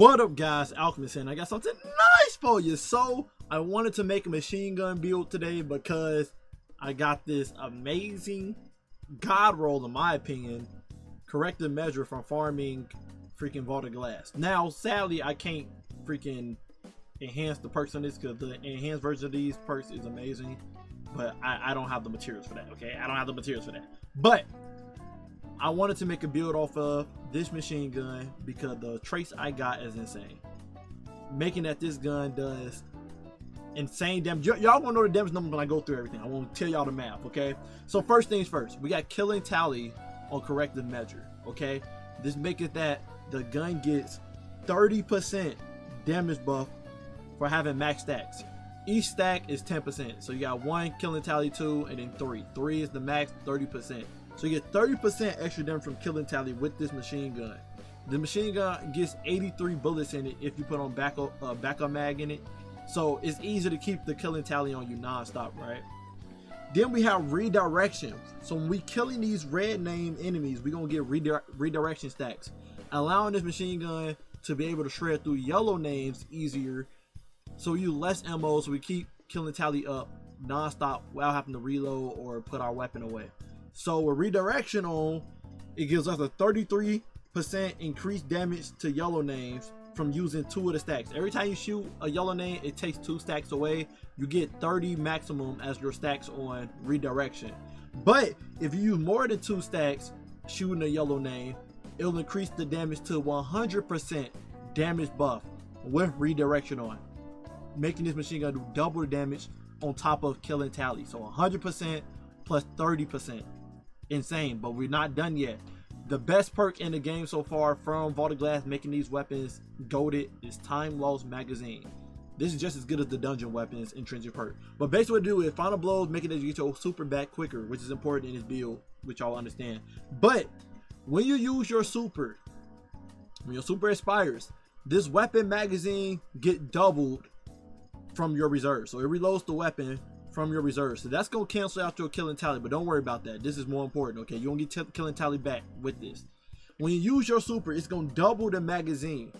What up guys, Alchemist here, and I got something nice for you. So I wanted to make a machine gun build today because I got this amazing god roll, in my opinion, corrective measure from farming freaking vaulted glass. Now sadly I can't freaking enhance the perks on this because the enhanced version of these perks is amazing, but I don't have the materials for that. Okay, I don't have the materials for that, but I wanted to make a build off of this machine gun because the trace I got is insane. Making that this gun does insane damage. Y'all gonna know the damage number when I go through everything. I won't tell y'all the math, okay? So first things first, we got killing tally on corrective measure, okay? This makes it that the gun gets 30% damage buff for having max stacks. Each stack is 10%. So you got 1 killing tally, 2, and then 3. 3 is the max, 30%. So you get 30% extra damage from killing tally with this machine gun. The machine gun gets 83 bullets in it if you put on backup mag in it. So it's easy to keep the killing tally on you non-stop, right? Then we have redirection. So when we killing these red name enemies, we're gonna get redirection stacks, allowing this machine gun to be able to shred through yellow names easier. So you less ammo, so we keep killing tally up non-stop without having to reload or put our weapon away. So with redirection on, it gives us a 33% increased damage to yellow names from using 2 of the stacks. Every time you shoot a yellow name, it takes 2 stacks away. You get 30 maximum as your stacks on redirection. But if you use more than 2 stacks shooting a yellow name, it'll increase the damage to 100% damage buff with redirection on, making this machine gun do double the damage on top of killing tally. So 100% plus 30%. Insane, but we're not done yet. The best perk in the game so far from vaulted glass making these weapons goated is time lost magazine. This is just as good as the dungeon weapons intrinsic perk, but basically what it do is final blows make it that you get your super back quicker, which is important in this build, which y'all understand. But when you use your super, when your super expires, this weapon magazine get doubled from your reserve. So it reloads the weapon from your reserve, so that's gonna cancel out your killing tally, but don't worry about that. This is more important, okay? You don't get killing tally back with this. When you use your super, it's gonna double the magazine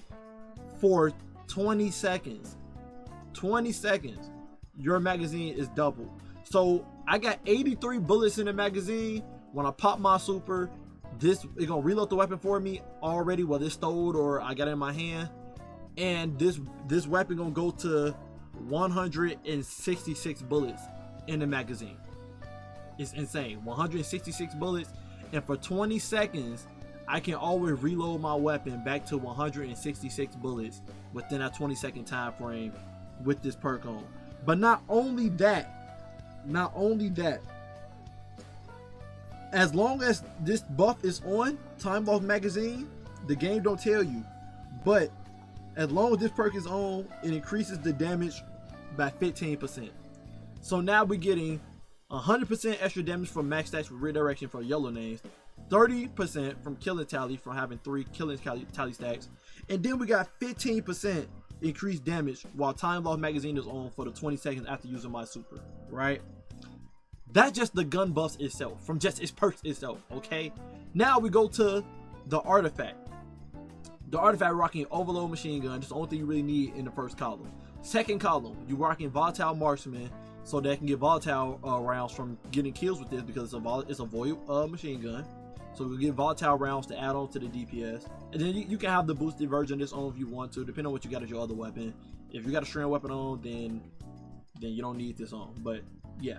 for 20 seconds. 20 seconds your magazine is doubled. So I got 83 bullets in the magazine. When I pop my super, this is gonna reload the weapon for me already, whether it's stowed or I got it in my hand, and this weapon gonna go to 166 bullets in the magazine. It's insane. 166 bullets, and for 20 seconds I can always reload my weapon back to 166 bullets within that 20-second time frame with this perk on. But not only that, as long as this buff is on time lost magazine, the game don't tell you, but as long as this perk is on, it increases the damage by 15%. So now we're getting 100% extra damage from max stacks with redirection for yellow names, 30% from killing tally from having 3 killing tally stacks, and then we got 15% increased damage while time lost magazine is on for the 20 seconds after using my super, right? That's just the gun buffs itself, from just its perks itself, okay? Now we go to the artifact. The artifact rocking overload machine gun. That's the only thing you really need in the first column. Second column, you're rocking volatile marksman, so they can get volatile rounds from getting kills with this because it's a void machine gun. So we get volatile rounds to add on to the DPS, and then you can have the boosted version of this on if you want to, depending on what you got as your other weapon. If you got a strand weapon on, then you don't need this on. But yeah.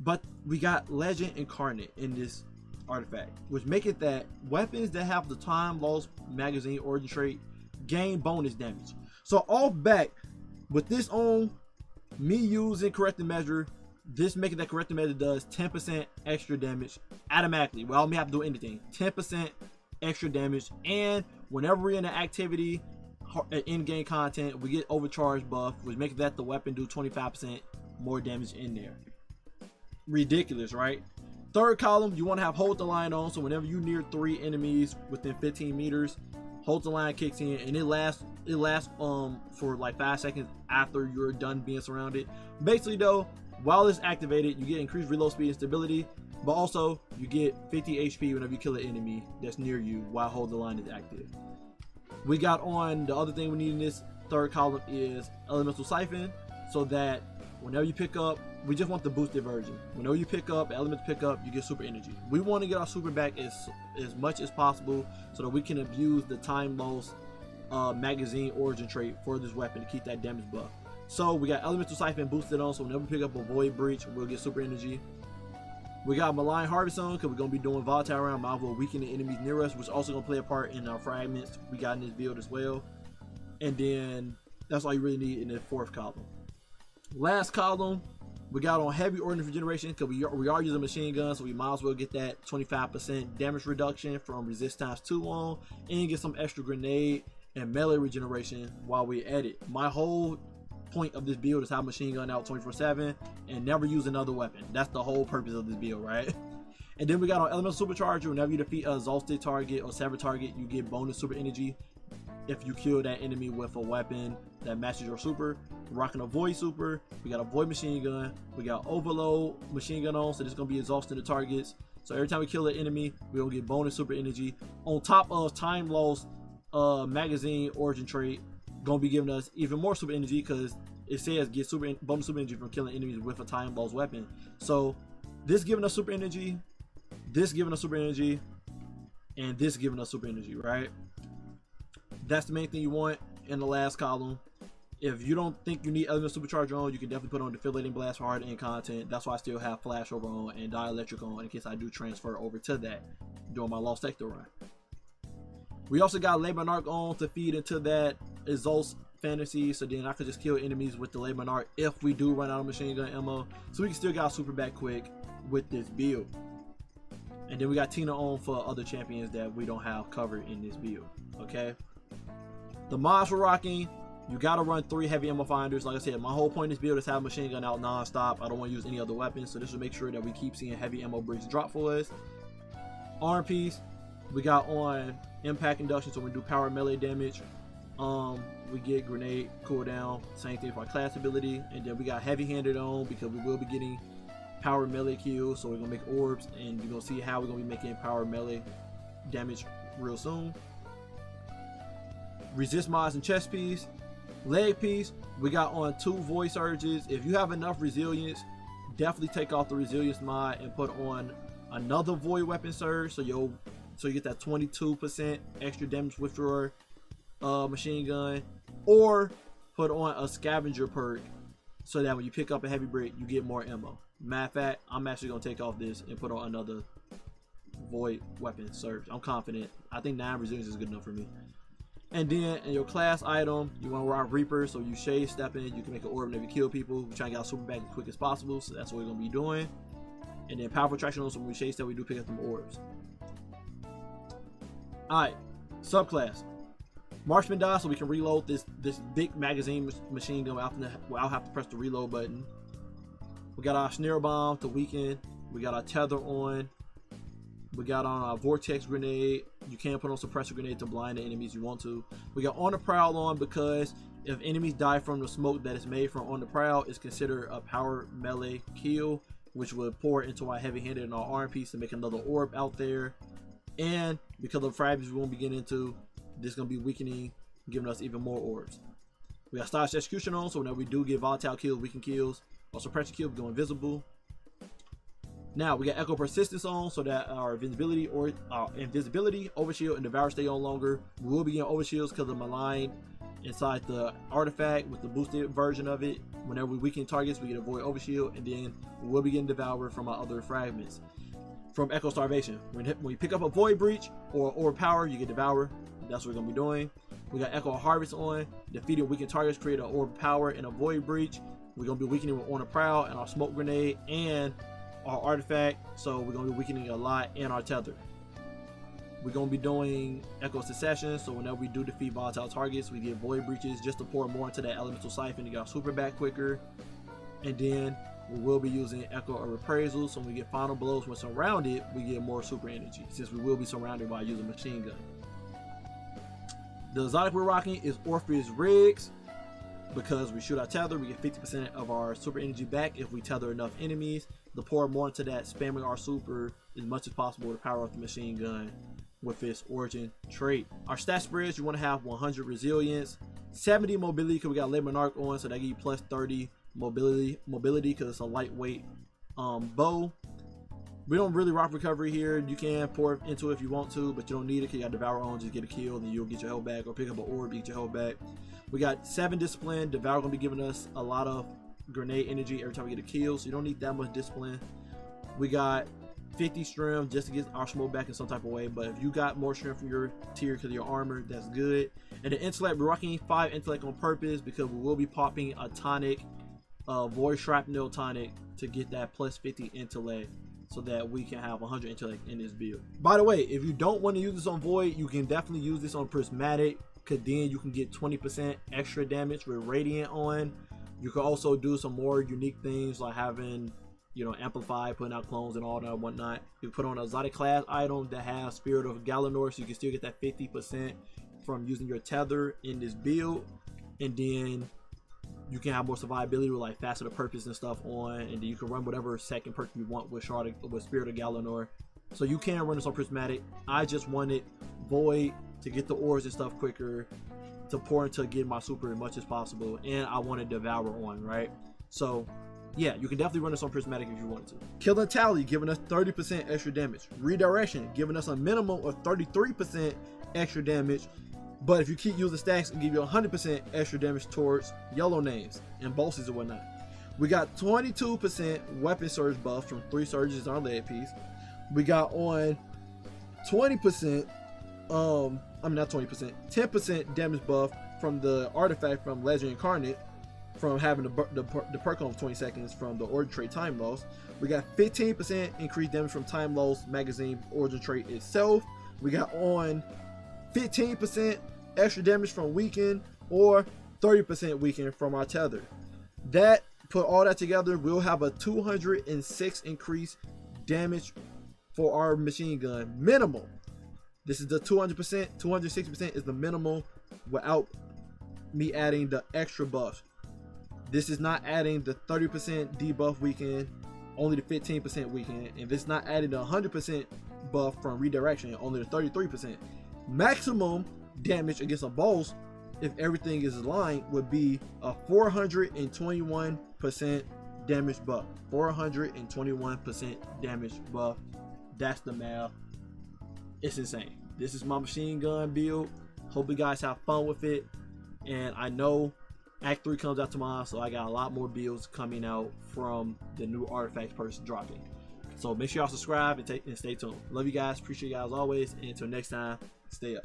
But we got Legend Incarnate in this artifact, which make it that weapons that have the time lost magazine origin trait gain bonus damage. So off back with this on, me using corrective measure, this making that corrective measure does 10% extra damage automatically without me having to do anything. 10% extra damage, and whenever we're in an activity, in-game content, we get overcharge buff, which makes that the weapon do 25% more damage in there. Ridiculous, right? Third column, you want to have hold the line on, so whenever you near 3 enemies within 15 meters, hold the line kicks in, and it lasts for like 5 seconds after you're done being surrounded. Basically though, while it's activated, you get increased reload speed and stability, but also you get 50 HP whenever you kill an enemy that's near you while hold the line is active. We got on the other thing we need in this third column is Elemental Siphon, so that whenever you pick up, we just want the boosted version. Whenever you pick up Elemental Pickup, you get super energy. We want to get our super back as much as possible so that we can abuse the time loss magazine origin trait for this weapon to keep that damage buff. So we got Elemental Siphon boosted on, so whenever we pick up a Void Breach, we'll get super energy. We got Malign Harvest on because we're going to be doing volatile round, might as well weaken the enemies near us, which is also going to play a part in our fragments we got in this build as well. And then that's all you really need in the fourth column. Last column, we got on Heavy Ordnance Regeneration because we are using machine guns, so we might as well get that 25% damage reduction from resist times 2 on, and get some extra grenade and melee regeneration while we at it. My whole point of this build is have machine gun out 24/7 and never use another weapon. That's the whole purpose of this build, right? And then we got on Elemental Supercharger. Whenever you defeat a exhausted target or severed target, you get bonus super energy if you kill that enemy with a weapon that matches your super. We're rocking a Void super. We got a Void machine gun. We got Overload machine gun on, so this is gonna be exhausting the targets. So every time we kill an enemy, we're gonna get bonus super energy on top of time loss magazine origin trait. Gonna be giving us even more super energy because it says get bonus super energy from killing enemies with a time loss weapon. So this giving us super energy, this giving us super energy, and this giving us super energy, right? That's the main thing you want in the last column. If you don't think you need Elemental Supercharger on, you can definitely put on Defibrillating Blast for hard end content. That's why I still have Flashover on and Dielectric on in case I do transfer over to that during my Lost Sector run. We also got Labanark on to feed into that Exhaust fantasy, so then I could just kill enemies with the Labanark if we do run out of machine gun ammo, so we can still get our super back quick with this build. And then we got Tina on for other champions that we don't have covered in this build. Okay, the mods we're rocking, you gotta run 3 heavy ammo finders. Like I said, my whole point of this build is have machine gun out non-stop. I don't want to use any other weapons, so this will make sure that we keep seeing heavy ammo bricks drop for us. Arm piece, we got on impact induction, so we do power melee damage. We get grenade cooldown, same thing for our class ability. And then we got heavy handed on because we will be getting power melee kills, so we're gonna make orbs, and you're gonna see how we're gonna be making power melee damage real soon. Resist mods and chest piece. Leg piece, we got on 2 void surges. If you have enough resilience, definitely take off the resilience mod and put on another void weapon surge, so you get that 22% extra damage with your machine gun, or put on a scavenger perk so that when you pick up a heavy brick, you get more ammo. Matter of fact, I'm actually gonna take off this and put on another void weapon surge. I'm confident. I think 9 resilience is good enough for me. And then in your class item, you want to rock Reaper, so you shade step in, you can make an orb whenever you kill people. We're trying to get our super back as quick as possible, so that's what we're gonna be doing. And then powerful traction on, so when we shade step, we do pick up them orbs. Alright, subclass. Marksman die, so we can reload this big magazine machine gun without having to press the reload button. We got our snare bomb to weaken. We got our tether on. We got on our vortex grenade. You can put on suppressor grenade to blind the enemies you want to. We got on the prowl on because if enemies die from the smoke that is made from on the prowl, it's considered a power melee kill, which would pour into our heavy handed and our arm piece to make another orb out there. And because of fragments we won't be getting into, this is going to be weakening, giving us even more orbs. We got Stylish Execution on, so whenever we do get volatile kills, weaken kills, or suppressor kills, we go invisible. Now we got Echo Persistence on, so that our invisibility overshield and devour stay on longer. We will be getting overshields because of malign inside the artifact with the boosted version of it. Whenever we weaken targets, we get a void overshield, and then we will be getting devoured from our other fragments. From Echo Starvation, when you pick up a Void Breach or Orb Power, you get devoured. That's what we're gonna be doing. We got Echo Harvest on. Defeating weakened targets create an Orb Power and a Void Breach. We're gonna be weakening with On the Prowl and our Smoke Grenade and our artifact, so we're going to be weakening a lot, and our tether. We're going to be doing Echo Succession, so whenever we do defeat volatile targets, we get Void Breaches just to pour more into that Elemental Siphon to get our super back quicker. And then we will be using Echo of Reprisal, so when we get final blows when surrounded, we get more super energy, since we will be surrounded by using machine gun. The exotic we're rocking is Orpheus Riggs. Because we shoot our tether, we get 50% of our super energy back if we tether enough enemies. To pour more into that, spamming our super as much as possible to power up the machine gun with its origin trait. Our stat spreads, you want to have 100 resilience, 70 mobility because we got Labor Arc on, so that give you plus 30 mobility because it's a lightweight bow. We don't really rock recovery here. You can pour into it if you want to, but you don't need it because you got Devour on. Just get a kill and you'll get your health back, or pick up an orb, get your health back. We got 7 discipline. Devour gonna be giving us a lot of grenade energy every time we get a kill, so you don't need that much discipline. We got 50 strength just to get our smoke back in some type of way, but if you got more strength from your tier because of your armor, that's good. And the intellect, we're rocking 5 intellect on purpose because we will be popping a tonic, void shrapnel tonic, to get that plus 50 intellect, so that we can have 100 intellect in this build. By the way, if you don't want to use this on void, you can definitely use this on prismatic, because then you can get 20% extra damage with radiant on. You can also do some more unique things like having, you know, amplify, putting out clones and all that and whatnot. You put on a exotic class item that has Spirit of Galanor, so you can still get that 50% from using your tether in this build. And then you can have more survivability with like faster to purpose and stuff on, and then you can run whatever second perk you want with Spirit of Galanor. So you can run this on prismatic. I just wanted void to get the ores and stuff quicker, to pour into get my super as much as possible, and I wanted Devour on, right? So yeah, you can definitely run this on prismatic if you want to. Kill and Tally giving us 30% extra damage. Redirection giving us a minimum of 33% extra damage, but if you keep using stacks, it'll give you 100% extra damage towards yellow names and bosses and whatnot. We got 22% weapon surge buff from 3 surges in our leg piece. We got on 20%, I mean not 20%, 10% damage buff from the artifact from Legend Incarnate, from having the perk on 20 seconds from the origin trait time loss. We got 15% increased damage from time loss magazine origin trait itself. We got on 15% extra damage from weaken, or 30% weaken from our tether. That, put all that together, we'll have a 206 increase damage for our machine gun minimal. This is the 200%. 260% is the minimal without me adding the extra buff. This is not adding the 30% debuff weaken, only the 15% weaken, and this is not adding the 100% buff from redirection, only the 33%. Maximum damage against a boss, if everything is aligned, would be a 421% damage buff. 421% damage buff. That's the math. It's insane. This is my machine gun build. Hope you guys have fun with it. And I know Act 3 comes out tomorrow, so I got a lot more builds coming out from the new artifacts person dropping. So make sure y'all subscribe and stay tuned. Love you guys. Appreciate you guys always. And until next time, stay up.